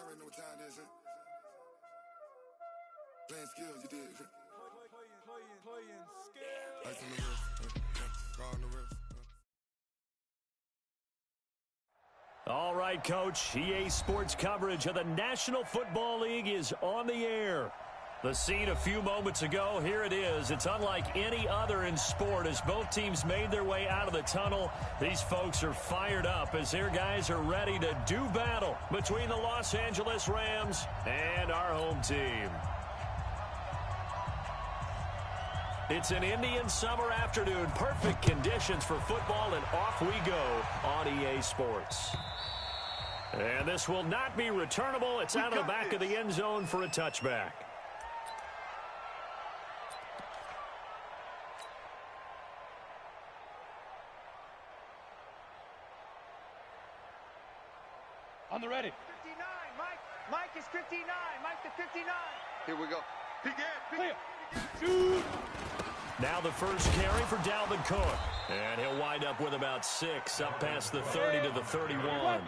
already know what time it is, huh? Playing skills, you did. Playing skills. Ice on the wrist, car on the wrist. All right, Coach. EA Sports coverage of the National Football League is on the air. The scene a few moments ago, here it is. It's unlike any other in sport as both teams made their way out of the tunnel. These folks are fired up as their guys are ready to do battle between the Los Angeles Rams and our home team. It's an Indian summer afternoon. Perfect conditions for football, and off we go on EA Sports. And this will not be returnable. It's out of the back of the end zone for a touchback. On the ready. 59, Mike is 59. Mike to 59. Here we go. Clear. Shoot. Now the first carry for Dalvin Cook. And he'll wind up with about 6, up past the 30 to the 31.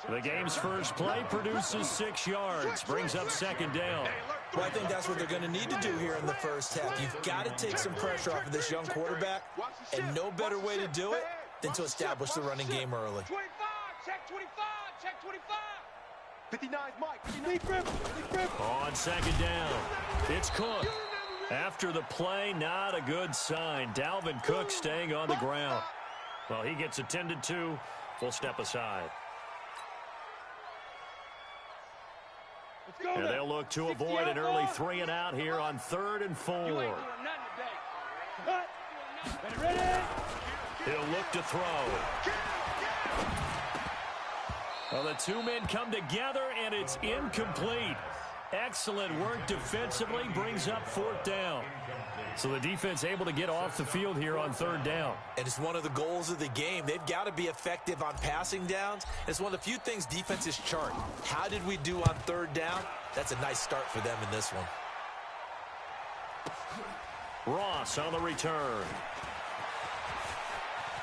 The game's first play produces 6 yards, brings up second down. Well, I think that's what they're going to need to do here in the first half. You've got to take some pressure off of this young quarterback, and no better way to do it than to establish the running game early. 25, check 25, check 25. 59's Mike. Deep grip. On second down, it's Cook. After the play, not a good sign. Dalvin Cook staying on the ground. Well, he gets attended to. We'll step aside. And they'll look to avoid an early 3 and out here on 3rd and 4. He'll look to throw. Well, the two men come together, and it's incomplete. Excellent work defensively, brings up 4th down. So the defense able to get off the field here on 3rd down. And it's one of the goals of the game. They've got to be effective on passing downs. It's one of the few things defenses chart. How did we do on 3rd down? That's a nice start for them in this one. Ross on the return.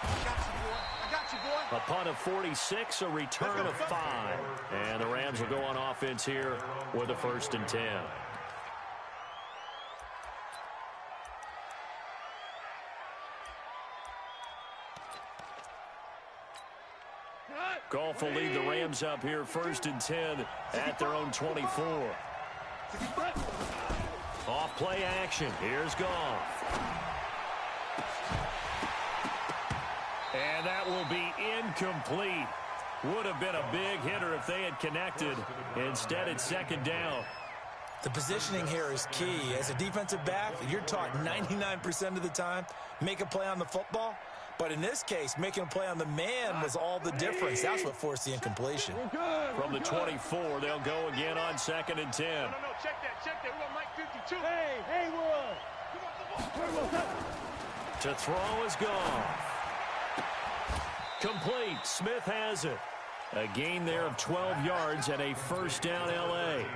I got you, boy. A punt of 46, a return of 5. And the Rams will go on offense here with a 1st and 10. Goff will lead the Rams up here 1st and 10 at their own 24. Off play action. Here's Goff. And that will be incomplete. Would have been a big hitter if they had connected. Instead, it's 2nd down. The positioning here is key. As a defensive back, you're taught 99% of the time, make a play on the football. But in this case, making a play on the man was all the difference. That's what forced the incompletion. From the 24, they'll go again on 2nd and 10. No, check that. We want Mike 52. Hey, Wood. To throw is gone. Complete. Smith has it. A gain there of 12 yards and a 1st down L.A.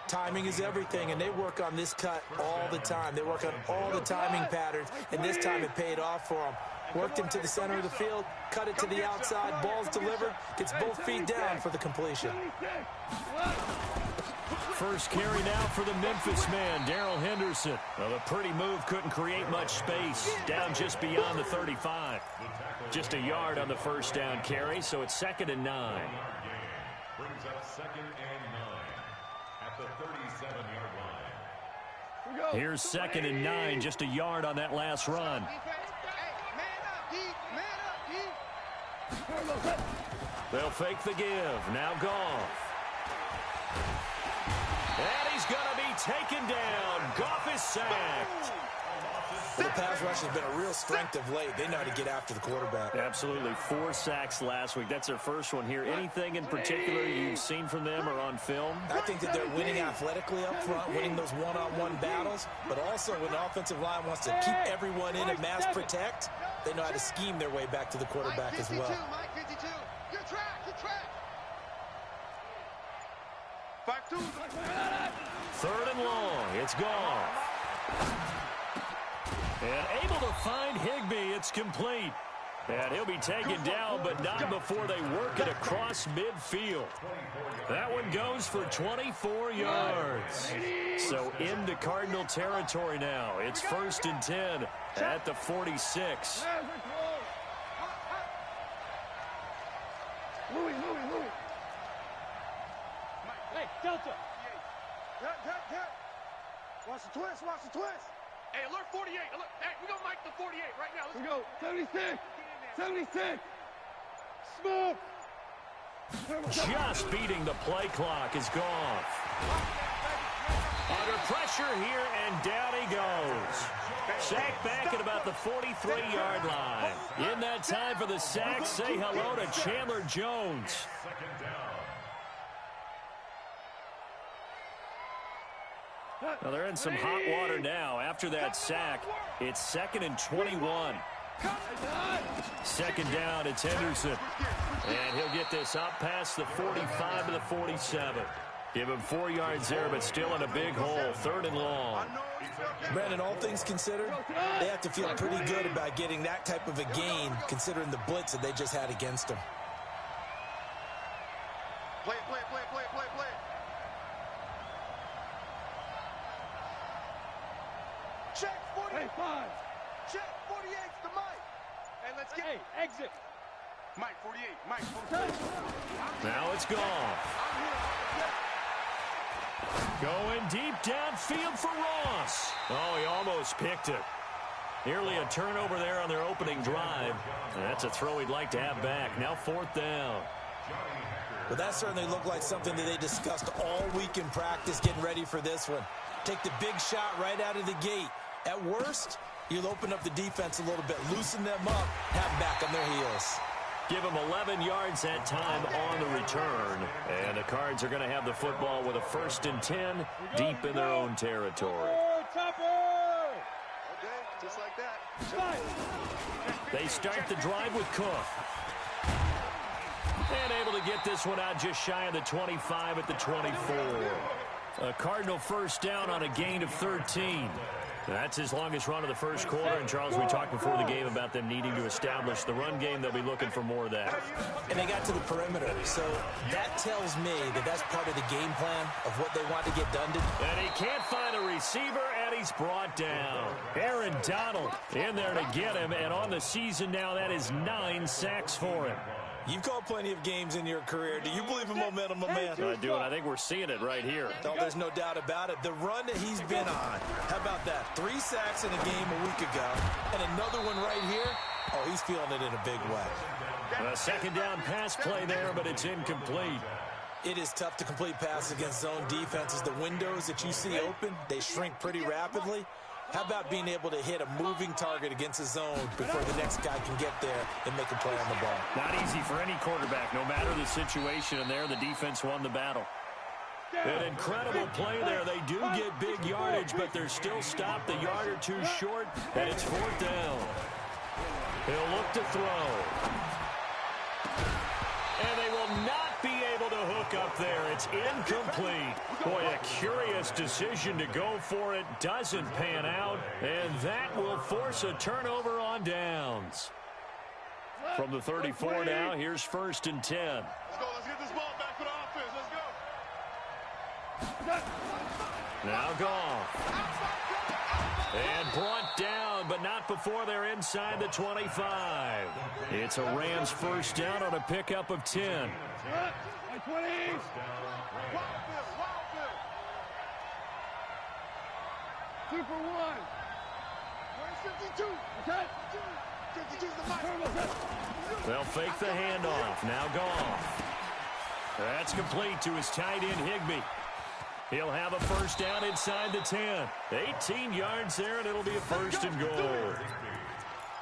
Timing is everything, and they work on this cut all the time. They work on all the timing patterns, and this time it paid off for them. Worked him to the center of the field, cut it to the outside, ball's delivered, gets both feet down for the completion. First carry now for the Memphis man, Darrell Henderson. Well, a pretty move, couldn't create much space. Down just beyond the 35. Just a yard on the 1st down carry, so it's 2nd and 9. Brings up 2nd and 9 at the 37-yard line. Here's 2nd and 9, just a yard on that last run. They'll fake the give. Now Goff. And he's going to be taken down. Goff is sacked. Well, the pass rush has been a real strength of late. They know how to get after the quarterback. Absolutely. 4 sacks last week. That's their first one here. Anything in particular you've seen from them or on film? I think that they're winning athletically up front, winning those one-on-one battles, but also when the offensive line wants to keep everyone in and mass protect, they know how to scheme their way back to the quarterback as well. Mike 52. Good track. 5-2. 3rd and long. It's Goff. And able to find Higbee. It's complete. And he'll be taken down, but not before they work it across midfield. That one goes for 24 yards. So into Cardinal territory now. It's 1st and 10 at the 46. Louis. Hey, Delta. Watch the twist. Hey, alert 48. Alert. Hey, we gonna mic the 48 right now. Let's go. 76. Smoke. Just beating the play clock is gone. Under pressure here, and down he goes. Sack back at about the 43-yard line. In that time for the sack, say hello to Chandler Jones. Well, they're in some hot water now. After that sack, it's 2nd and 21. 2nd down, it's Henderson. And he'll get this up past the 45 to the 47. Give him 4 yards there, but still in a big hole. 3rd and long. Brandon, all things considered, they have to feel pretty good about getting that type of a gain, considering the blitz that they just had against them. Play. Check 48. Hey, 5. Check 48's the mic. Hey, let's get. Hey, exit. Mike 48. Now it's gone. Going deep downfield for Ross. Oh, he almost picked it. Nearly a turnover there on their opening drive. And that's a throw he'd like to have back. Now 4th down. Well, that certainly looked like something that they discussed all week in practice, getting ready for this one. Take the big shot right out of the gate. At worst, you'll open up the defense a little bit, loosen them up, have them back on their heels. Give them 11 yards that time on the return. And the Cards are going to have the football with a 1st and 10 deep in their own territory. Topper! Okay, just like that. They start the drive with Cook. And able to get this one out just shy of the 25 at the 24. A Cardinal 1st down on a gain of 13. That's his longest run of the first quarter. And, Charles, we talked before the game about them needing to establish the run game. They'll be looking for more of that. And they got to the perimeter. So that tells me that that's part of the game plan of what they want to get done to. And he can't find a receiver, and he's brought down. Aaron Donald in there to get him. And on the season now, that is 9 sacks for him. You've called plenty of games in your career. Do you believe in momentum, my man? I do, and I think we're seeing it right here. No, there's no doubt about it. The run that he's been on, how about that? 3 sacks in a game a week ago, and another one right here. Oh, he's feeling it in a big way. A 2nd down pass play there, but it's incomplete. It is tough to complete passes against zone defenses. The windows that you see open, they shrink pretty rapidly. How about being able to hit a moving target against a zone before the next guy can get there and make a play on the ball? Not easy for any quarterback, no matter the situation. And there, the defense won the battle. An incredible play there. They do get big yardage, but they're still stopped a yard or two short, and it's 4th down. He'll look to throw. And they will not be able to hook up there. It's incomplete. Boy, a curious decision to go for it. Doesn't pan out, and that will force a turnover on downs. From the 34 now, here's 1st and 10. Let's go. Let's get this ball back for the offense. Let's go. Now gone. And brought down, but not before they're inside the 25. It's a Rams 1st down on a pickup of 10. 20. Super 1. 52. Okay. 52's the mic. They'll fake the handoff. Now gone. That's complete to his tight end, Higbee. He'll have a 1st down inside the 10. 18 yards there, and it'll be a 1st and goal.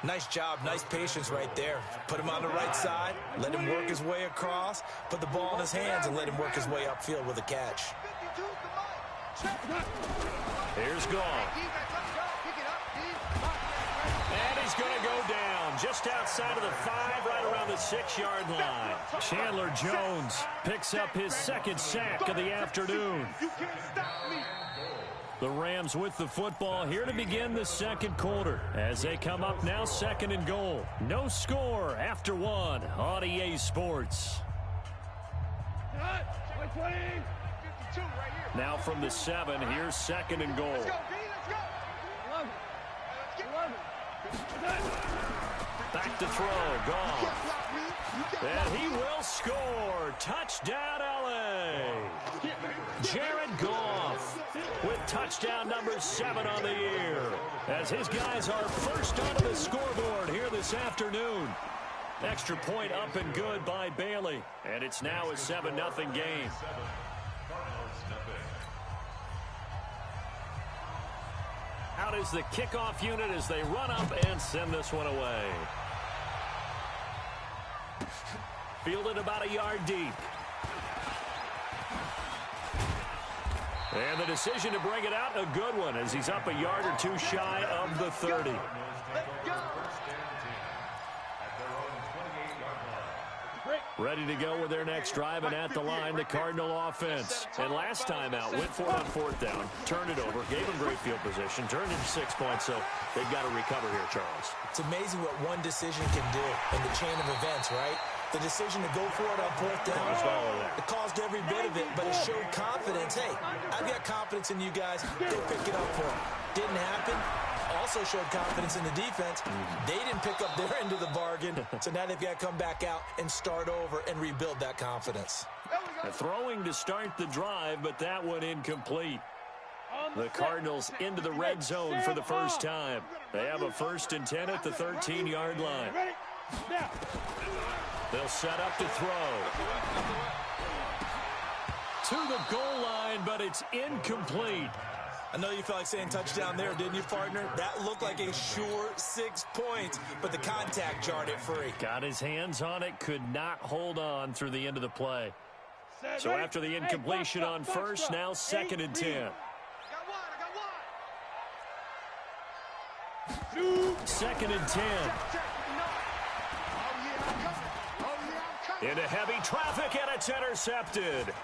Nice job, nice patience right there. Put him on the right side, let him work his way across, put the ball in his hands, and let him work his way upfield with a catch. Here's Gall. And he's going to go down just outside of the 5, right around the 6-yard line. Chandler Jones picks up his 2nd sack of the afternoon. You can't stop me. The Rams with the football here to begin the second quarter as they come up now 2nd and goal. No score after 1 on EA Sports. Now from the 7, here's 2nd and goal. Let's go, B, let's go. Back to throw, Goff. And he will score. Touchdown, LA. Jared Goff with touchdown number 7 on the year, as his guys are first onto the scoreboard here this afternoon. Extra point up and good by Bailey, and it's now a 7-0 game. Out is the kickoff unit as they run up and send this one away. Fielded about a yard deep. And the decision to bring it out, a good one, as he's up a yard or two shy of the 30. Ready to go with their next drive, and at the line, the Cardinal offense. And last time out, went for it on 4th down, turned it over, gave them great field position, turned into 6 points, so they've got to recover here, Charles. It's amazing what one decision can do in the chain of events, right? The decision to go for it on 4th down, it caused every bit of it, but it showed confidence. Hey, I've got confidence in you guys. Go pick it up for them. Didn't happen. Also showed confidence in the defense. They didn't pick up their end of the bargain, so now they've got to come back out and start over and rebuild that confidence. Throwing to start the drive, but that one incomplete. The Cardinals into the red zone for the first time. They have a 1st and 10 at the 13-yard line. They'll set up to throw. To the goal line, but it's incomplete. I know you felt like saying touchdown there, didn't you, partner? That looked like a sure 6 points, but the contact jarred it free. Got his hands on it, could not hold on through the end of the play. So after the incompletion on 1st, now 2nd and 10. 2nd and 10. Into heavy traffic, and it's intercepted.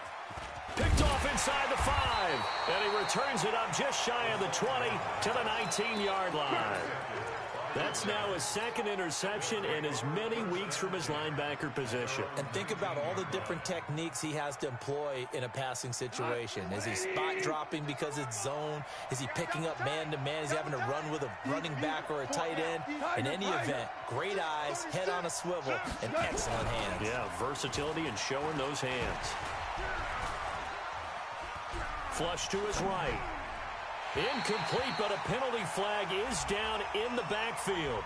Picked off inside the 5, and he returns it up just shy of the 20 to the 19-yard line. That's now his 2nd interception in as many weeks from his linebacker position. And think about all the different techniques he has to employ in a passing situation. Is he spot dropping because it's zone? Is he picking up man-to-man? Is he having to run with a running back or a tight end? In any event, great eyes, head on a swivel, and excellent hands. Yeah, versatility and showing those hands. Flush to his right. Incomplete, but a penalty flag is down in the backfield.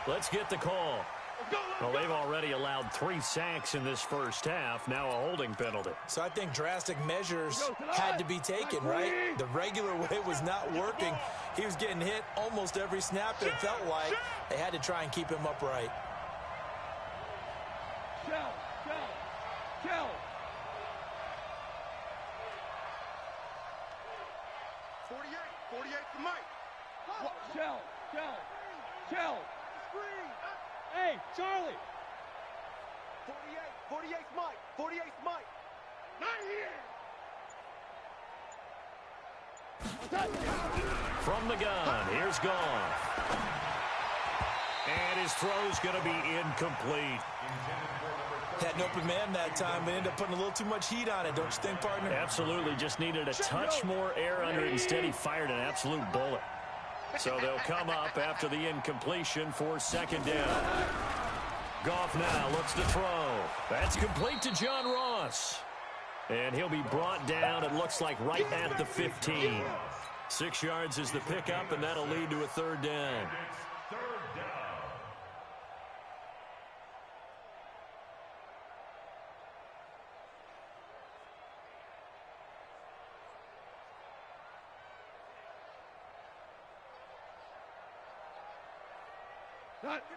Let's get the call. Well, they've already allowed 3 sacks in this first half. Now a holding penalty. So I think drastic measures had to be taken, right? The regular way was not working. He was getting hit almost every snap, it felt like. They had to try and keep him upright. Shell. 48 for Mike. Shell. Hey, Charlie. 48's Mike. 48's Mike. Not here. From the gun, here's Goff. And his throw's going to be incomplete. Had an open man that time, but ended up putting a little too much heat on it, don't you think, partner? Absolutely, just needed a touch more air under it. Instead, he fired an absolute bullet. So they'll come up after the incompletion for 2nd down. Goff now looks to throw. That's complete to John Ross. And he'll be brought down, it looks like, right at the 15. 6 yards is the pickup, and that'll lead to a 3rd down.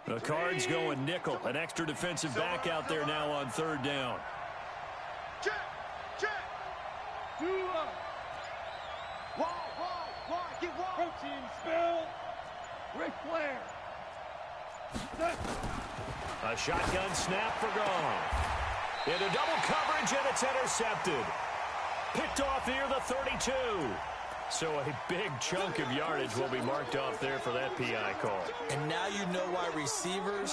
The Cards going nickel. An extra defensive back out there now on 3rd down. Check. Wide, get wide. Protein spill. Ric Flair. A shotgun snap for Goff. Into double coverage, and it's intercepted. Picked off near the 32. So a big chunk of yardage will be marked off there for that PI call. And now you know why receivers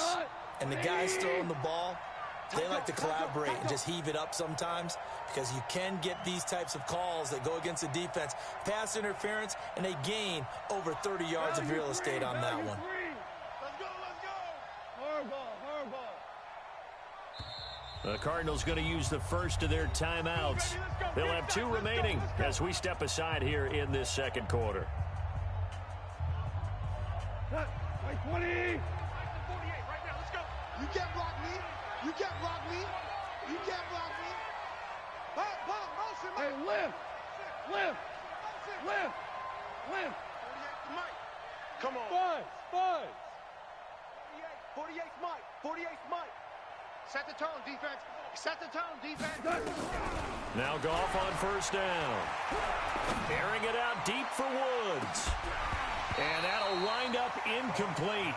and the guys throwing the ball, they like to collaborate and just heave it up sometimes, because you can get these types of calls that go against the defense. Pass interference, and they gain over 30 yards of real estate on that one. Let's go. Hard ball. The Cardinals going to use the first of their timeouts. They'll have 2 remaining as we step aside here in this second quarter. 20. 48 right now. Let's go. You can't block me. You can't block me. You can't block me. Motion, Hey, lift. 48 to Mike. Come on. Five. 48's Mike. 48's Mike. Set the tone, defense. Set the tone, defense. Now Goff on first down. Airing it out deep for Woods. And that'll wind up incomplete.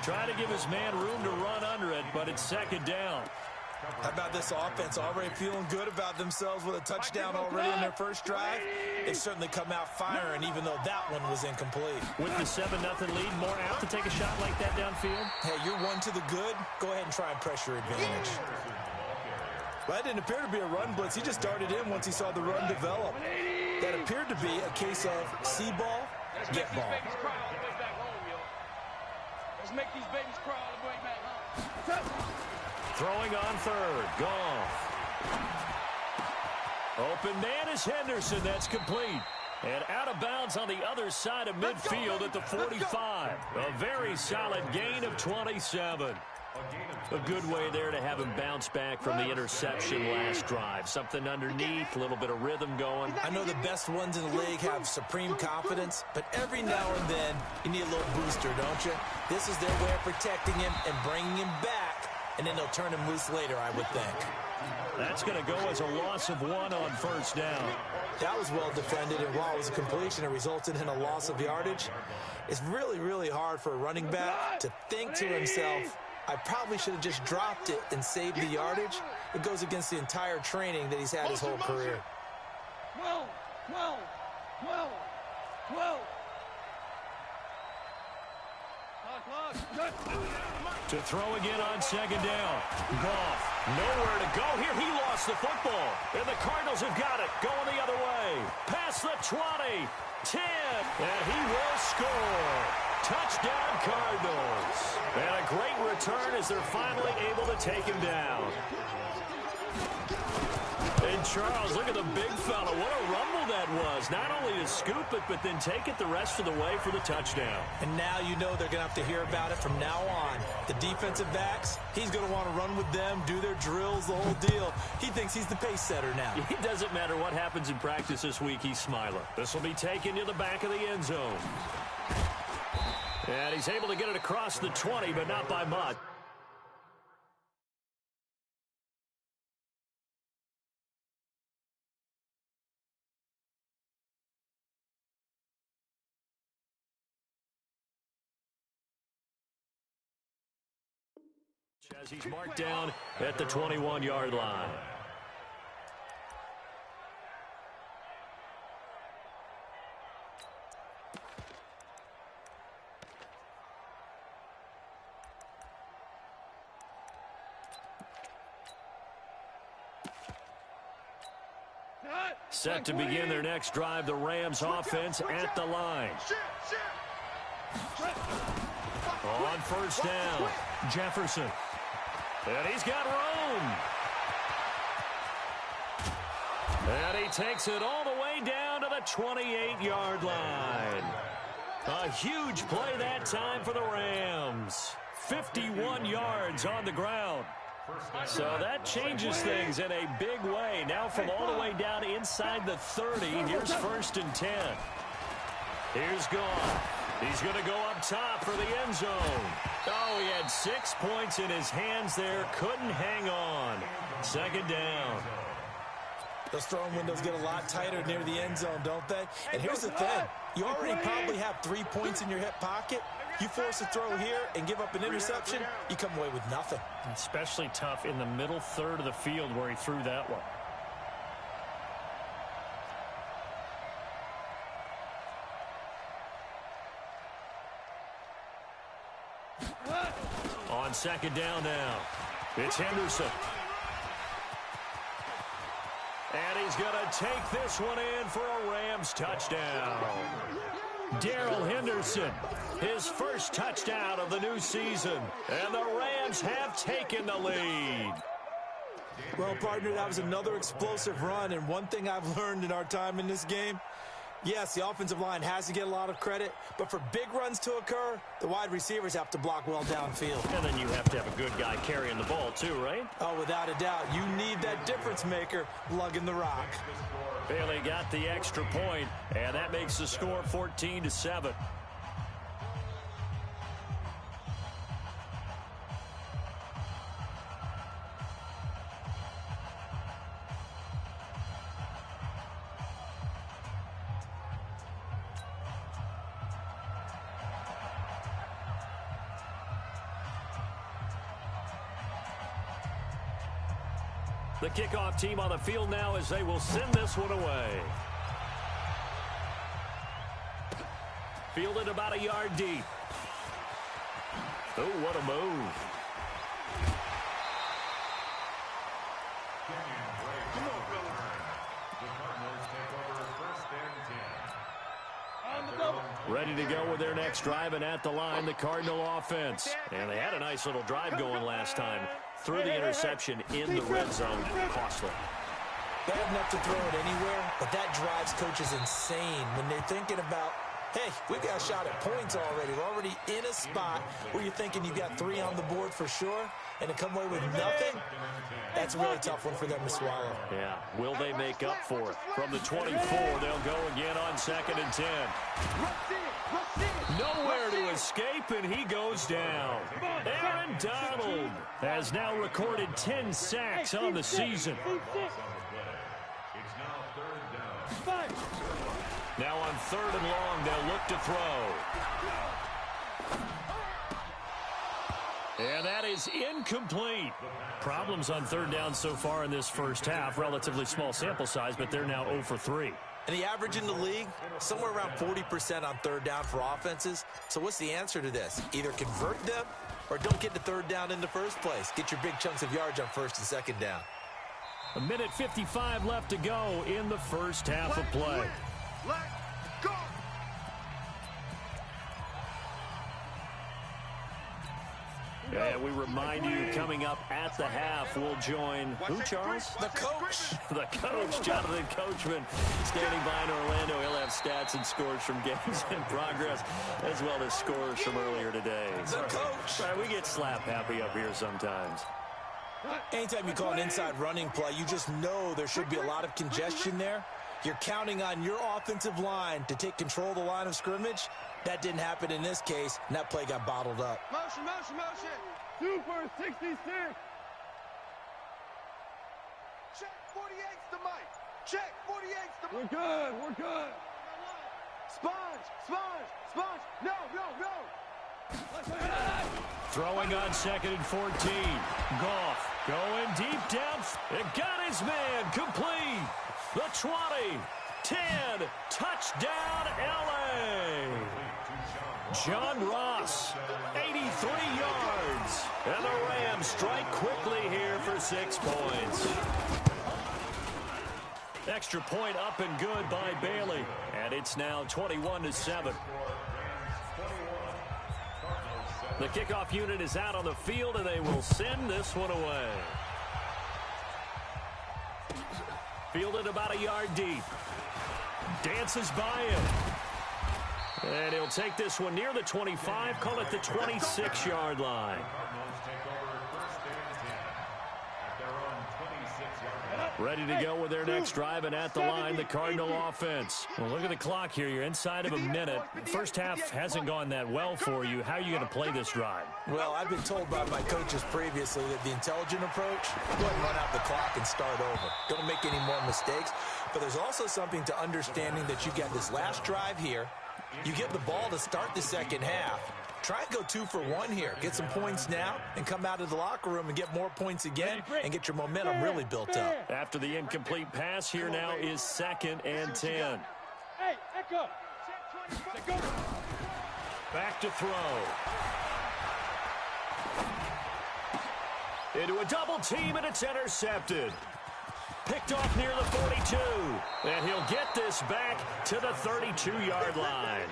Try to give his man room to run under it, but it's second down. How about this offense already feeling good about themselves with a touchdown already in their first drive? They've certainly come out firing, even though that one was incomplete. With the 7-0 lead, more apt to take a shot like that downfield? Hey, you're one to the good. Go ahead and try and pressure advantage. Well, that didn't appear to be a run blitz. He just darted in once he saw the run develop. That appeared to be a case of see ball, get ball. Let's make these babies cry all the way back home. Throwing on third. Goff. Open man is Henderson. That's complete. And out of bounds on the other side of midfield at the 45. A very solid gain of 27. A good way there to have him bounce back from the interception last drive. Something underneath, a little bit of rhythm going. I know the best ones in the league have supreme confidence, but every now and then you need a little booster, don't you? This is their way of protecting him and bringing him back, and then they'll turn him loose later, I would think. That's going to go as a loss of 1 on first down. That was well defended, and while it was a completion, it resulted in a loss of yardage. It's really, really hard for a running back to think to himself, I probably should have just dropped it and saved the yardage. It goes against the entire training that he's had his whole career. 12. To throw again on second down. Goff, nowhere to go here. He lost the football. And the Cardinals have got it. Going the other way. Past the 20. 10. And he will score. Touchdown, Cardinals. And a great return as they're finally able to take him down. And Charles, look at the big fella. What a rumble that was. Not only to scoop it, but then take it the rest of the way for the touchdown. And now you know they're going to have to hear about it from now on. The defensive backs, he's going to want to run with them, do their drills, the whole deal. He thinks he's the pace setter now. It doesn't matter what happens in practice this week, he's smiling. This will be taken to the back of the end zone. And he's able to get it across the 20, but not by much. As he's marked down at the 21-yard line. Set to begin their next drive, the Rams offense at the line. On first down, Jefferson. And he's got room. And he takes it all the way down to the 28-yard line. A huge play that time for the Rams. 51 yards on the ground. So that changes things in a big way. Now from all the way down inside the 30, here's 1st and 10. Here's Goff. He's going to go up top for the end zone. Oh, he had 6 points in his hands there. Couldn't hang on. Second down. Those throwing windows get a lot tighter near the end zone, don't they? And here's the thing. You already probably have 3 points in your hip pocket. You force a throw here and give up an interception, you come away with nothing. Especially tough in the middle third of the field where he threw that one. On second down now, it's Henderson. And he's going to take this one in for a Rams touchdown. Darrell Henderson, his first touchdown of the new season. And the Rams have taken the lead. Well, partner, that was another explosive run. And one thing I've learned in our time in this game, yes, the offensive line has to get a lot of credit, but for big runs to occur, the wide receivers have to block well downfield. And then you have to have a good guy carrying the ball too, right? Oh, without a doubt. You need that difference maker lugging the rock. Bailey got the extra point, and that makes the score 14-7. The kickoff team on the field now as they will send this one away. Fielded about a yard deep. Oh, what a move. Ready to go with their next drive, and at the line, the Cardinal offense. And they had a nice little drive going last time. Threw the interception in the red zone. Costly. They have enough to throw it anywhere, but that drives coaches insane when they're thinking about, hey, we've got a shot at points already. We're already in a spot where you're thinking you've got 3 on the board for sure, and to come away with nothing, that's a really tough one for them to swallow. Yeah, will they make up for it? From the 24, they'll go again on 2nd and 10. Nowhere to escape, and he goes down. Aaron Donald has now recorded 10 sacks on the season. Now on 3rd and long, they'll look to throw. And that is incomplete. Problems on 3rd down so far in this first half. Relatively small sample size, but they're now 0 for 3. And the average in the league, somewhere around 40% on 3rd down for offenses. So what's the answer to this? Either convert them or don't get to 3rd down in the first place. Get your big chunks of yards on 1st and 2nd down. A minute 55 left to go in the first half of play. Let's go! And we remind you, coming up at the half, we'll join who, Charles? The coach. The coach, Jonathan Coachman, standing by in Orlando. He'll have stats and scores from games in progress, as well as scores from earlier today. The coach. Right, we get slap happy up here sometimes. Anytime you call an inside running play, you just know there should be a lot of congestion there. You're counting on your offensive line to take control of the line of scrimmage. That didn't happen in this case, and that play got bottled up. Motion, motion, motion. 2 for 66. Check 48's the mic. Check 48's the We're mic. good. We're good. Sponge, sponge, sponge. No, no, no. Throwing on 2nd and 14. Goff going deep down. It got his man complete. The 20, 10, touchdown LA. John Ross, 83 yards. And the Rams strike quickly here for 6 points. Extra point up and good by Bailey. And it's now 21-7. The kickoff unit is out on the field, and they will send this one away. Fielded about a yard deep. Dances by it. And he'll take this one near the 25, call it the 26-yard line. Ready to go with their next drive, and at the line, the Cardinal offense. Well, look at the clock here. You're inside of a minute. First half hasn't gone that well for you. How are you going to play this drive? Well, I've been told by my coaches previously that the intelligent approach, go ahead and run out the clock and start over. Don't make any more mistakes. But there's also something to understanding that you got this last drive here. You get the ball to start the second half. Try and go 2 for 1 here. Get some points now and come out of the locker room and get more points again and get your momentum really built up. After the incomplete pass, here now is 2nd and 10. Hey, Echo. Back to throw. Into a double team, and it's intercepted. Picked off near the 42. And he'll get this back to the 32-yard line.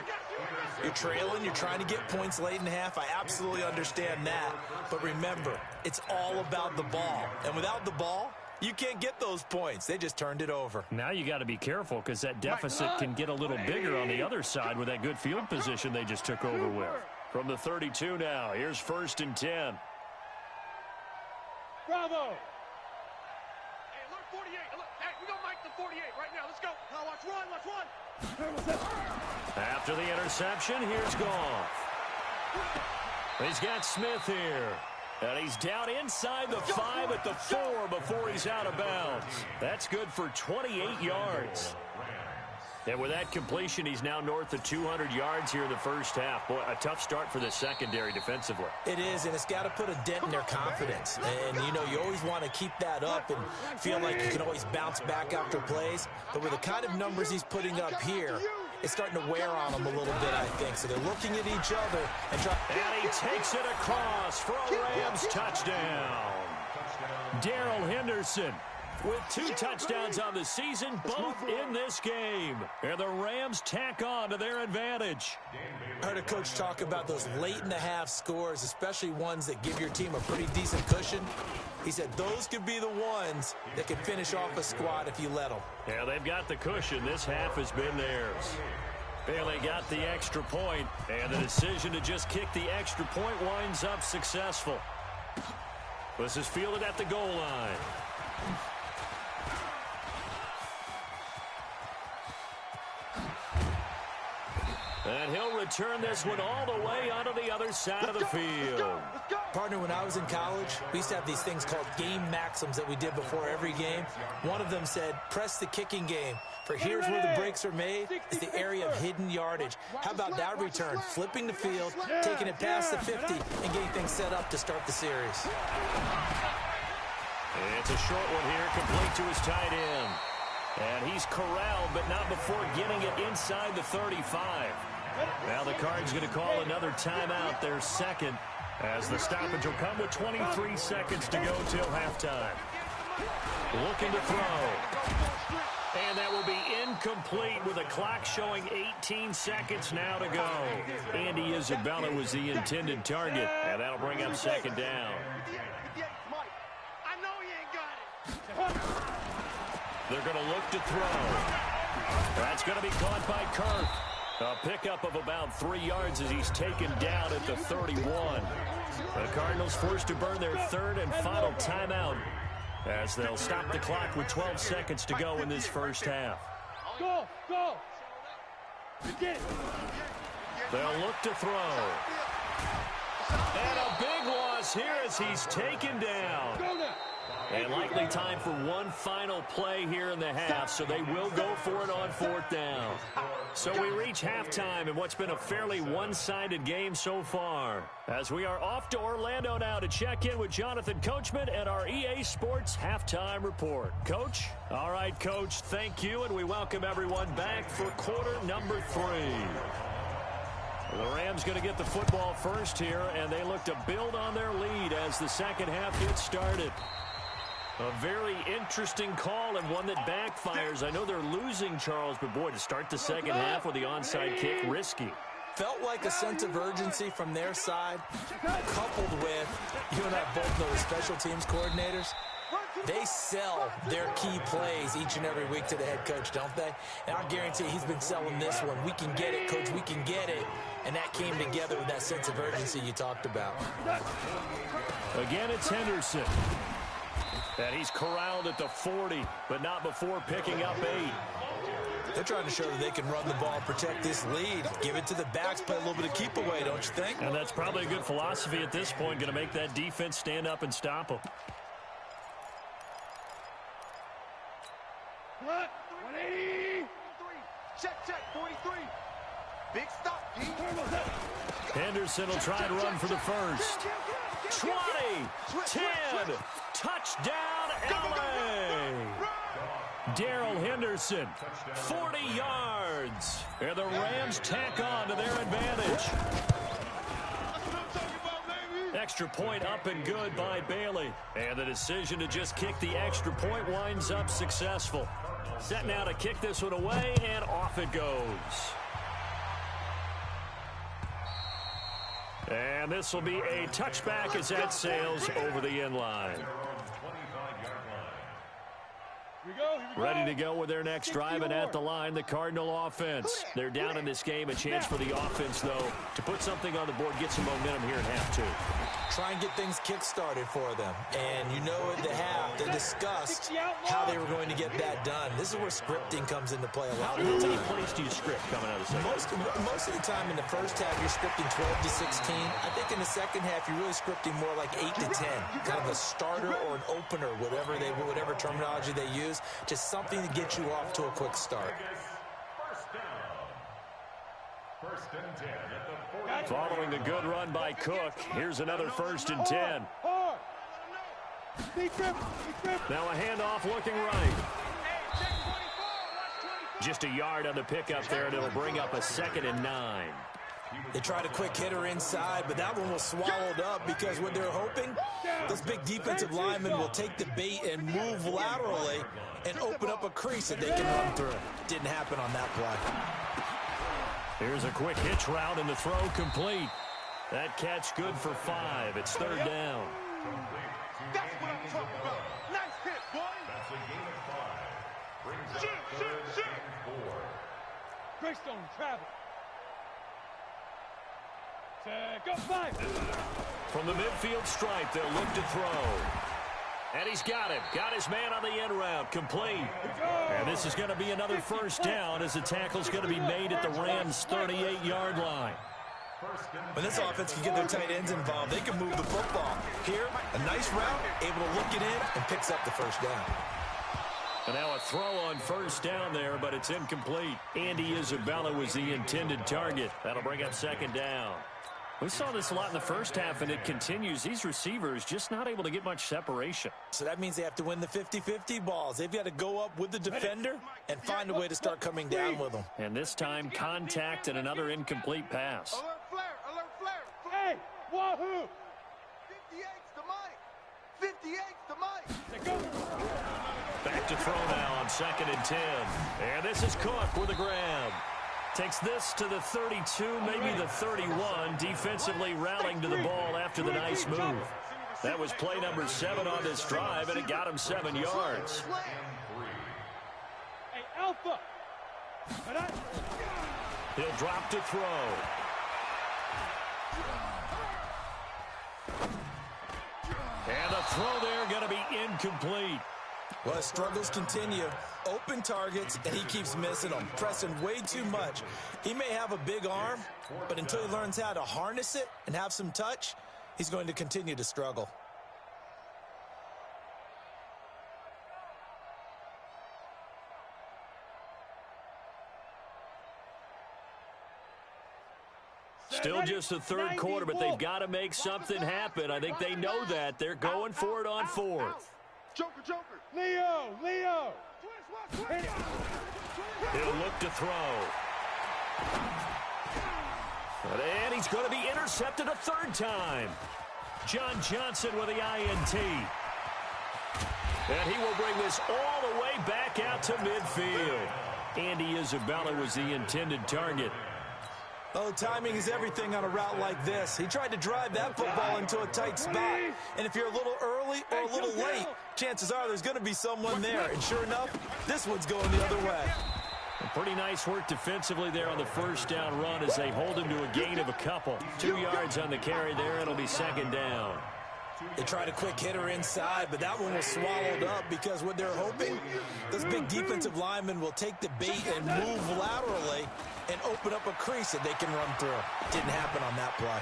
You're trailing, you're trying to get points late in the half. I absolutely understand that. But remember, it's all about the ball. And without the ball, you can't get those points. They just turned it over. Now you got to be careful because that deficit can get a little bigger on the other side with that good field position they just took over with. From the 32 now, here's 1st and 10. Bravo. Hey, look, 48. Look, hey, we're going to make the 48 right now. Let's go. Now watch run, watch run. After the interception, here's Goff. He's got Smith here. And he's down inside the 5 at the 4 before he's out of bounds. That's good for 28 yards. And with that completion, he's now north of 200 yards here in the first half. Boy, a tough start for the secondary defensively. It is, and it's got to put a dent in their confidence. And, you know, you always want to keep that up and feel like you can always bounce back after plays. But with the kind of numbers he's putting up here, it's starting to wear on them a little bit, I think. So they're looking at each other and trying. And he takes it across for a Rams touchdown. Darrell Henderson with 2 touchdowns on the season, both in this game. And the Rams tack on to their advantage. I heard a coach talk about those late-in-the-half scores, especially ones that give your team a pretty decent cushion. He said those could be the ones that could finish off a squad if you let them. Yeah, they've got the cushion. This half has been theirs. And they got the extra point, and the decision to just kick the extra point winds up successful. This is fielded at the goal line. And he'll return this one all the way onto the other side of the field. Partner, when I was in college, we used to have these things called game maxims that we did before every game. One of them said, press the kicking game. For here's where the breaks are made. It's the area of hidden yardage. How about that return? Flipping the field, taking it past the 50, and getting things set up to start the series. It's a short one here, complete to his tight end. And he's corralled, but not before getting it inside the 35. Now the Cards going to call another timeout, their second, as the stoppage will come with 23 seconds to go till halftime. Looking to throw. And that will be incomplete with a clock showing 18 seconds now to go. Andy Isabella was the intended target, and that'll bring up 2nd down. I know he ain't got it. They're going to look to throw. That's going to be caught by Kirk. A pickup of about 3 yards as he's taken down at the 31. The Cardinals forced to burn their 3rd and final timeout as they'll stop the clock with 12 seconds to go in this first half. Go, go. They'll look to throw. And a big loss here as he's taken down. And likely time for one final play here in the half, so they will go for it on 4th down. So we reach halftime in what's been a fairly one-sided game so far, as we are off to Orlando now to check in with Jonathan Coachman and our EA Sports Halftime Report. Coach? All right, Coach, thank you, and we welcome everyone back for quarter number 3. The Rams going to get the football first here, and they look to build on their lead as the second half gets started. A very interesting call and one that backfires. I know they're losing, Charles, but boy, to start the second half with the onside kick, risky. Felt like a sense of urgency from their side, coupled with, you and I both know the special teams coordinators, they sell their key plays each and every week to the head coach, don't they? And I guarantee he's been selling this one. We can get it, Coach, we can get it. And that came together with that sense of urgency you talked about. Again, it's Henderson. And he's corralled at the 40, but not before picking up 8. They're trying to show that they can run the ball, protect this lead, give it to the backs, play a little bit of keep away, don't you think? And that's probably a good philosophy at this point, going to make that defense stand up and stop them. What? 180. Check, 43. Big stop, G. Henderson will try and run for the first. 20, 10, touchdown, LA. Darrell Henderson, 40 yards. And the Rams tack on to their advantage. extra point up and good by Bailey. And the decision to just kick the extra point winds up successful. Set now to kick this one away, and off it goes. And this will be a touchback as that sails over the end line. Ready to go with their next drive, and at the line, the Cardinal offense. They're down in this game. A chance for the offense, though, to put something on the board, get some momentum here at half two. Try and get things kick-started for them. And you know at the half, they discussed how they were going to get that done. This is where scripting comes into play a lot of the time. How many plays do you script coming out of the second? Most of the time in the first half, you're scripting 12 to 16. I think in the second half, you're really scripting more like 8 to 10. Kind of a starter or an opener, whatever terminology they use. Just something to get you off to a quick start. First and 10 at the 40. Following a good run by Cook, here's another 1st and 10. Now a handoff looking right. Just a yard on the pickup there, and it'll bring up a 2nd and 9. They tried a quick hitter inside, but that one was swallowed up because what they're hoping, this big defensive lineman will take the bait and move laterally and open up a crease that they can run through. Didn't happen on that play. Here's a quick hitch route, and the throw complete. That catch good for 5. It's 3rd down. That's what I'm talking about. Nice hit, boy. That's a gain of 5. Brings up Shoot. 3rd and 4. Greystone travel. Go 5. From the midfield stripe, they'll look to throw. And he's got it. Got his man on the end route. Complete. And this is going to be another 1st down as the tackle's going to be made at the Rams' 38-yard line. When this offense can get their tight ends involved, they can move the football. Here, a nice route, able to look it in, and picks up the 1st down. And now a throw on 1st down there, but it's incomplete. Andy Isabella was the intended target. That'll bring up 2nd down. We saw this a lot in the first half, and it continues. These receivers just not able to get much separation. So that means they have to win the 50-50 balls. They've got to go up with the defender and find a way to start coming down with them. And this time, contact and another incomplete pass. Alert flare. Hey, wahoo. 58's the mic. 58's the mic. Back to throw now on 2nd and 10. And this is Cook with a grab. Takes this to the 32, maybe the 31, defensively rallying to the ball after the nice move. That was play number 7 on this drive, and it got him 7 yards. Hey, Alpha. He'll drop to throw. And the throw there going to be incomplete. Well, his struggles continue. Open targets, and he keeps missing them, pressing way too much. He may have a big arm, but until he learns how to harness it and have some touch, he's going to continue to struggle. Still just the 3rd quarter, but they've got to make something happen. I think they know that. They're going for it on 4th. Joker. Leo. He'll look to throw. And he's going to be intercepted a 3rd time. John Johnson with the INT. And he will bring this all the way back out to midfield. Andy Isabella was the intended target. Oh, timing is everything on a route like this. He tried to drive that football into a tight spot. And if you're a little early or a little late, chances are there's going to be someone there. And sure enough, this one's going the other way. Pretty nice work defensively there on the 1st down run as they hold him to a gain of a couple. 2 yards on the carry there. It'll be 2nd down. They tried a quick hitter inside, but that one was swallowed up because what they're hoping, this big defensive lineman will take the bait and move laterally and open up a crease that they can run through. Didn't happen on that play.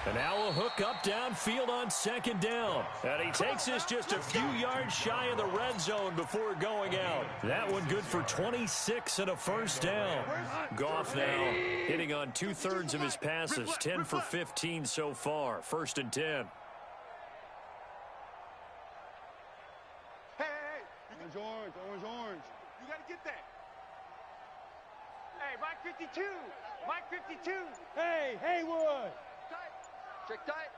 And now a hook up downfield on 2nd down. And he takes this just a few yards shy of the red zone before going out. That one good for 26 and a 1st down. Goff now hitting on 2/3 of his passes, 10 for 15 so far. 1st and 10. Hey. Orange. You got to get that. Hey, Mike 52. Hey, Haywood. Check tight.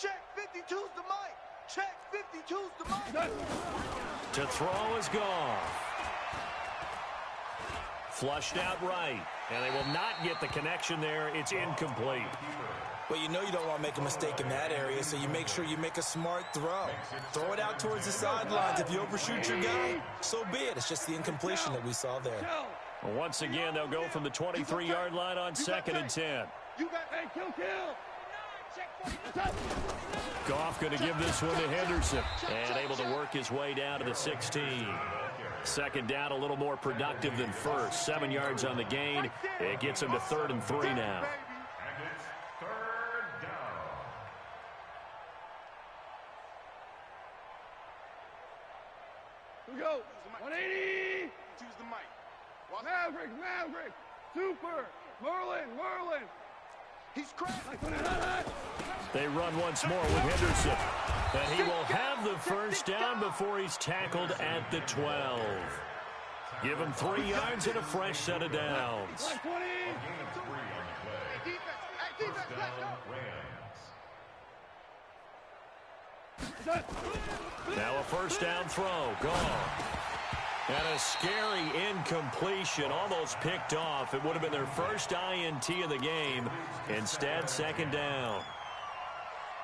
Check 52's the mic. Check 52's the mic. To throw is gone. Flushed out right. And they will not get the connection there. It's incomplete. Well, you know you don't want to make a mistake in that area, so you make sure you make a smart throw. Throw it out towards the sidelines. If you overshoot your guy, so be it. It's just the incompletion that we saw there. Well, once again, they'll go from the 23-yard line on 2nd and 10. Goff going to give this one to Henderson. And able to work his way down to the 16. Second down, a little more productive than first. 7 yards on the gain. It gets him to 3rd and 3 now. And it's 3rd down. Here we go. 180. Choose the mic. Maverick. Super. Merlin. He's cracked. They run once more with Henderson. And he will have the first down before he's tackled at the 12. Give him 3 yards and a fresh set of downs. A gain of 3 on the play. First down, Rams. Now a first down throw. Gone. And a scary incompletion, almost picked off. It would have been their first INT of the game. Instead, 2nd down.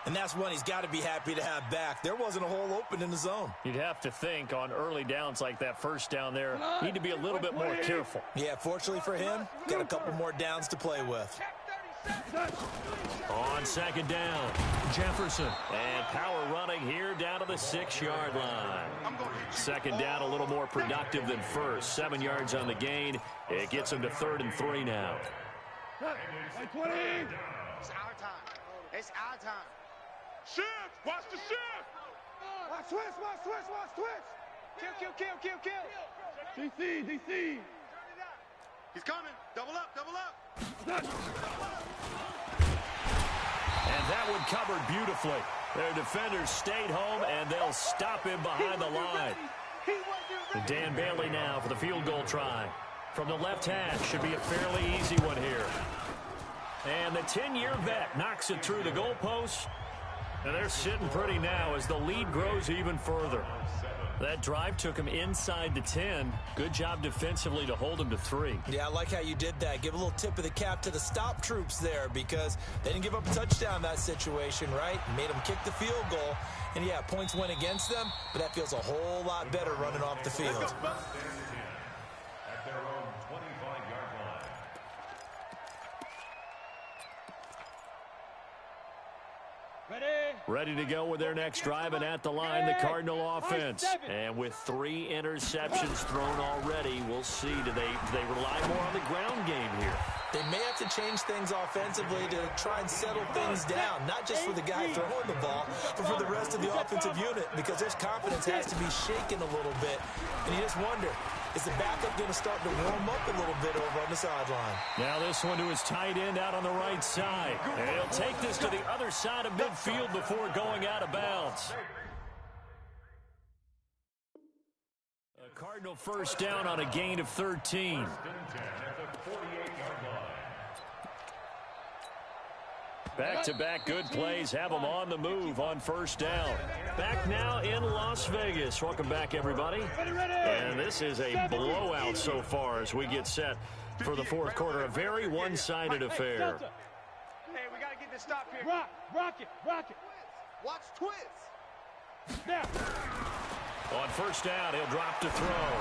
And that's one he's got to be happy to have back. There wasn't a hole open in the zone. You'd have to think on early downs like that first down there, need to be a little bit more careful. Yeah, fortunately for him, got a couple more downs to play with. On 2nd down, Jefferson. And power running here down to the 6-yard line. 2nd down, a little more productive than first. 7 yards on the gain. It gets him to 3rd and 3 now. It's our time. It's our time. Shift. Watch the shift. Watch twist. Kill. DC. He's coming. Double up. And that one covered beautifully. Their defenders stayed home, and they'll stop him behind the line. Dan Bailey now for the field goal try. From the left hash, should be a fairly easy one here. And the 10-year vet knocks it through the goalpost. And they're sitting pretty now as the lead grows even further. That drive took him inside the 10. Good job defensively to hold him to 3. Yeah, I like how you did that. Give a little tip of the cap to the stop troops there because they didn't give up a touchdown in that situation, right? Made them kick the field goal. And, yeah, points went against them, but that feels a whole lot better running off the field. At their own 25-yard line. Ready to go with their next drive, and at the line, the Cardinal offense. And with 3 interceptions thrown already, we'll see. Do they rely more on the ground game here? They may have to change things offensively to try and settle things down, not just for the guy throwing the ball, but for the rest of the offensive unit, because their confidence has to be shaken a little bit. And you just wonder, is the backup going to start to warm up a little bit over on the sideline? Now this one to his tight end out on the right side. And he'll take this to the other side of midfield before going out of bounds. A Cardinal first down on a gain of 13. Back-to-back good plays have them on the move on first down. Back now in Las Vegas. Welcome back, everybody. And this is a blowout so far as we get set for the fourth quarter. A very one-sided affair. Hey, we got to get this stop here. Rock it. Watch twist. On first down, he'll drop to throw.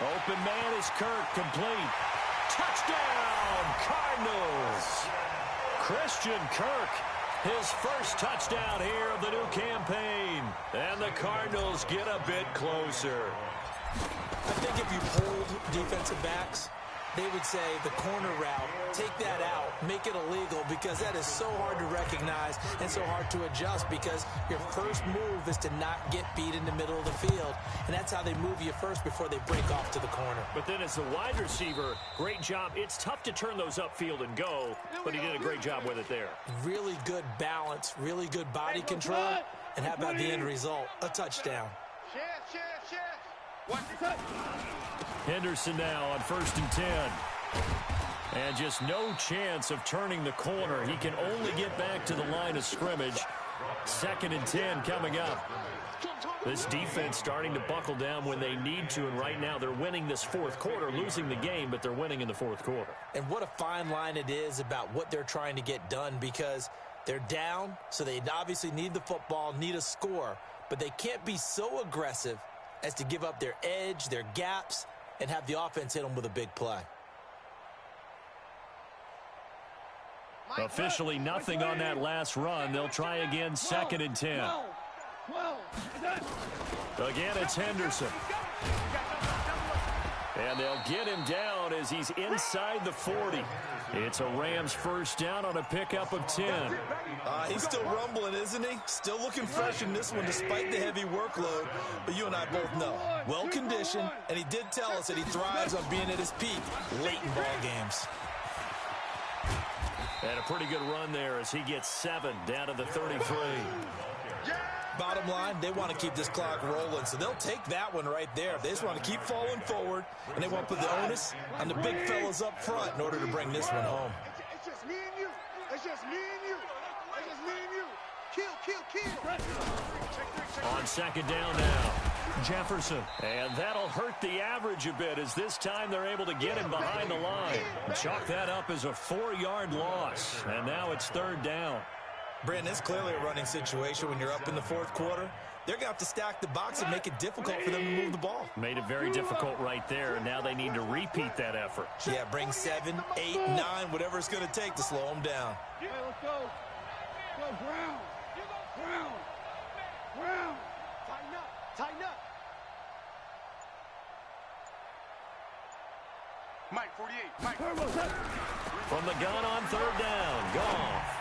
Open man is Kirk, complete. Touchdown, Cardinals. Christian Kirk, his first touchdown here of the new campaign. And the Cardinals get a bit closer. I think if you hold defensive backs, they would say the corner route, take that out, make it illegal, because that is so hard to recognize and so hard to adjust, because your first move is to not get beat in the middle of the field. And that's how they move you first before they break off to the corner. But then as the wide receiver, great job. It's tough to turn those upfield and go, but he did a great job with it there. Really good balance, really good body control. And how about the end result? A touchdown. Henderson now on 1st and 10. And just no chance of turning the corner. He can only get back to the line of scrimmage. 2nd and 10 coming up. This defense starting to buckle down when they need to, and right now they're winning this 4th quarter, losing the game, but they're winning in the 4th quarter. And what a fine line it is about what they're trying to get done, because they're down, so they obviously need the football, need a score, but they can't be so aggressive as to give up their edge, their gaps, and have the offense hit them with a big play. Officially nothing on that last run. They'll try again, 2nd and 10. Again, it's Henderson. And they'll get him down as he's inside the 40. It's a Rams first down on a pickup of 10. He's still rumbling, isn't he? Still looking fresh in this one despite the heavy workload. But you and I both know, well-conditioned, and he did tell us that he thrives on being at his peak late in ball games. And a pretty good run there as he gets 7 down to the 33. Bottom line, they want to keep this clock rolling, so they'll take that one right there. They just want to keep falling forward, and they want to put the onus on the big fellas up front in order to bring this one home. It's just me and you. It's just me and you. It's just me and you. Kill. On 2nd down now, Jefferson. And that'll hurt the average a bit as this time they're able to get him behind the line. Chalk that up as a 4-yard loss, and now it's 3rd down. Brandon, it's clearly a running situation when you're up in the 4th quarter. They're going to have to stack the box and make it difficult for them to move the ball. Made it very difficult right there, and now they need to repeat that effort. Yeah, bring 7, 8, 9, whatever it's going to take to slow them down. Hey, let's go. Go, Brown. Brown. Tighten up. Mike, 48. Mike. From the gun on 3rd down, Goff.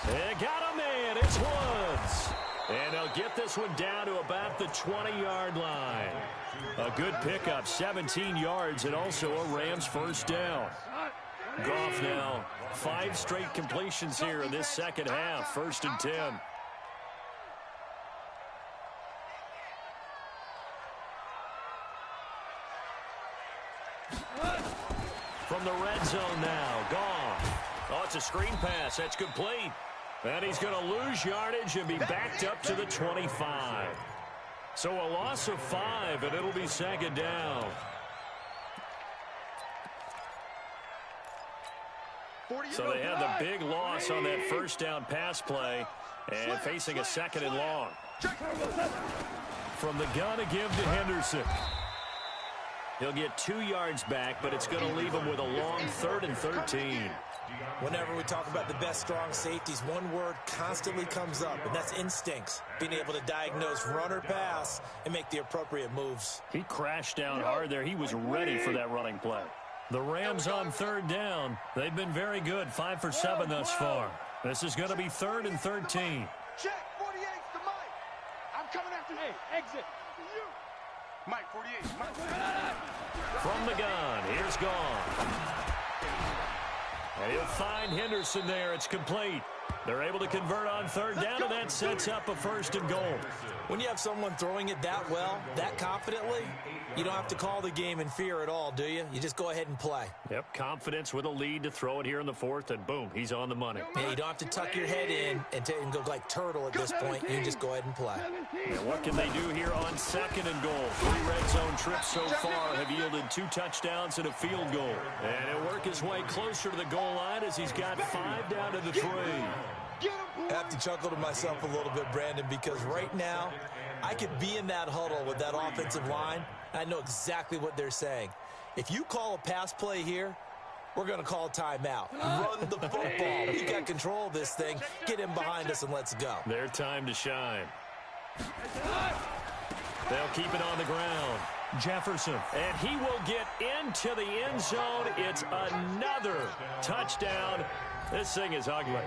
They got a man. It's Woods. And they'll get this one down to about the 20-yard line. A good pickup, 17 yards, and also a Rams first down. Goff now, 5 straight completions here in this second half, 1st and 10. From the red zone now, Goff. Oh, it's a screen pass. That's complete. And he's going to lose yardage and be backed up to the 25. So a loss of 5, and it'll be 2nd down. So they had the big loss on that first down pass play and facing a 2nd and long. From the gun to give to Henderson. He'll get 2 yards back, but it's going to leave him with a long 3rd and 13. Whenever we talk about the best strong safeties, one word constantly comes up, and that's instincts. Being able to diagnose run or pass and make the appropriate moves. He crashed down hard there. He was ready for that running play. The Rams on 3rd down. They've been very good, 5 for 7 thus far. This is going to be 3rd and 13. Check, 48's to Mike. I'm coming after you. Hey, exit. Mike, 48. Mike. From the gun, here's Goff. And he'll find Henderson there. It's complete. They're able to convert on 3rd down, and that sets up a 1st and goal. When you have someone throwing it that well, that confidently, you don't have to call the game in fear at all, do you? You just go ahead and play. Yep, confidence with a lead to throw it here in the 4th, and boom, he's on the money. Yeah, you don't have to tuck your head in and go like turtle at this point. You can just go ahead and play. And what can they do here on 2nd and goal? 3 red zone trips so far have yielded 2 touchdowns and a field goal. And he'll work his way closer to the goal line as he's got 5 down to the 3. I have to chuckle to myself a little bit, Brandon, because right now I could be in that huddle with that offensive line. I know exactly what they're saying. If you call a pass play here, we're going to call a timeout. Run the football. We got control of this thing. Get him behind us and let's go. Their time to shine. They'll keep it on the ground. Jefferson, and he will get into the end zone. It's another touchdown. This thing is ugly.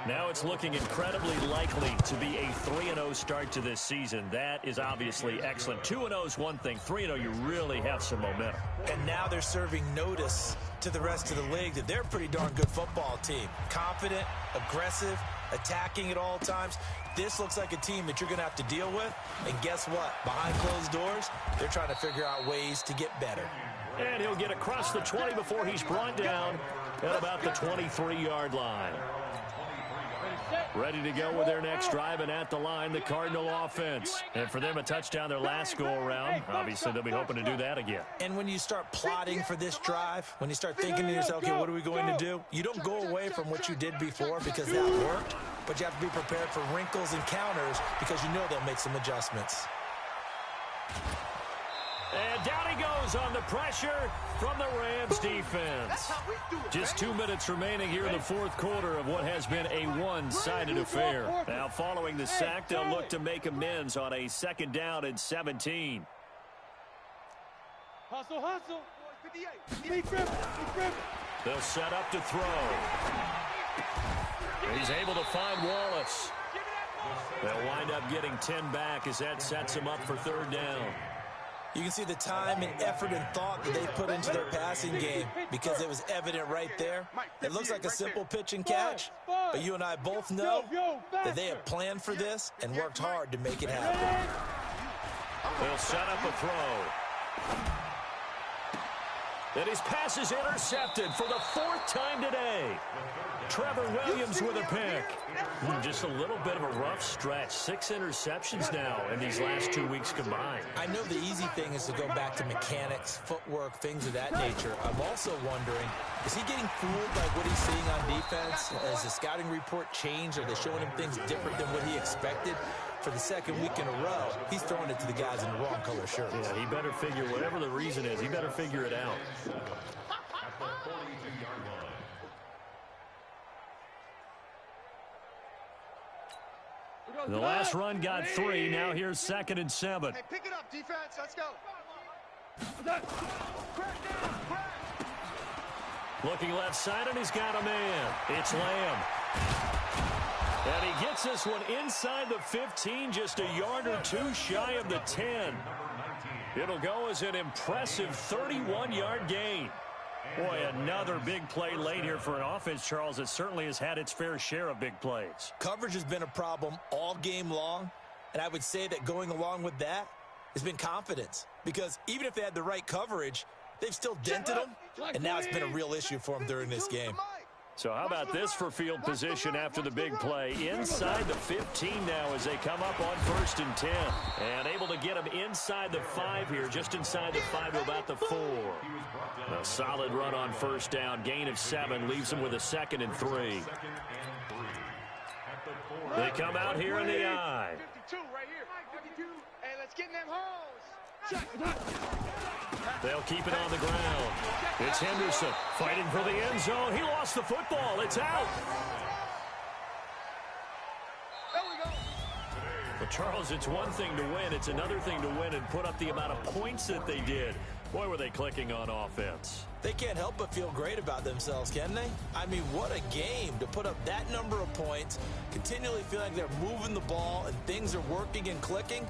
Now it's looking incredibly likely to be a 3-0 start to this season. That is obviously excellent. 2-0 is one thing. 3-0, you really have some momentum. And now they're serving notice to the rest of the league that they're a pretty darn good football team. Confident, aggressive, attacking at all times. This looks like a team that you're going to have to deal with. And guess what? Behind closed doors, they're trying to figure out ways to get better. And he'll get across the 20 before he's brought down at about the 23-yard line. Ready to go with their next drive, and at the line, the Cardinal offense. And for them, a touchdown their last go-around. Obviously, they'll be hoping to do that again. And when you start plotting for this drive, when you start thinking to yourself, okay, what are we going to do? You don't go away from what you did before because that worked, but you have to be prepared for wrinkles and counters because you know they'll make some adjustments. And down he goes on the pressure from the Rams defense. Just 2 minutes remaining here in the fourth quarter of what has been a one-sided affair. Now following the sack, they'll look to make amends on a 2nd down and 17. Hustle, hustle. 58. They'll set up to throw. He's able to find Wallace. They'll wind up getting 10 back as that sets him up for 3rd down. You can see the time and effort and thought that they put into their passing game because it was evident right there. It looks like a simple pitch and catch, but you and I both know that they have planned for this and worked hard to make it happen. They'll set up a throw. And his pass is intercepted for the 4th time today. Trevor Williams with a pick. Just a little bit of a rough stretch. 6 interceptions now in these last 2 weeks combined. I know the easy thing is to go back to mechanics, footwork, things of that nature. I'm also wondering, is he getting fooled by what he's seeing on defense? Has the scouting report changed? Are they showing him things different than what he expected? For the 2nd week in a row, he's throwing it to the guys in the wrong color shirts. Yeah, he better figure, whatever the reason is, he better figure it out. The last run got 3. Now here's 2nd and 7. Hey, pick it up, defense. Let's go. Looking left side, and he's got a man. It's Lamb. And he gets this one inside the 15, just a yard or 2 shy of the 10. It'll go as an impressive 31-yard gain. Boy, another big play late here for an offense, Charles, that certainly has had its fair share of big plays. Coverage has been a problem all game long, and I would say that going along with that has been confidence. Because even if they had the right coverage, they've still dented them, and now it's been a real issue for them during this game. So how about this for field position after the big play? Inside the 15 now as they come up on 1st and 10. And able to get them inside the 5 here, just inside the 5 to about the 4. A solid run on 1st down, gain of 7, leaves them with a 2nd and 3. They come out here in the I. 52 right here. 52. Hey, let's get in them holes. They'll keep it on the ground. It's Henderson fighting for the end zone. He lost the football. It's out. There we go. But Charles, it's one thing to win. It's another thing to win and put up the amount of points that they did. Boy, were they clicking on offense. They can't help but feel great about themselves, can they? I mean, what a game to put up that number of points, continually feel like they're moving the ball and things are working and clicking.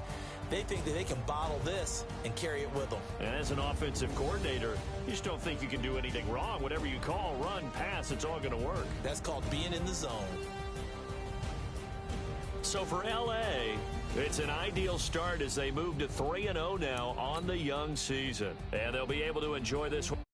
They think that they can bottle this and carry it with them. And as an offensive coordinator, you just don't think you can do anything wrong. Whatever you call, run, pass, it's all going to work. That's called being in the zone. So for L.A., it's an ideal start as they move to 3-0 now on the young season. And they'll be able to enjoy this one.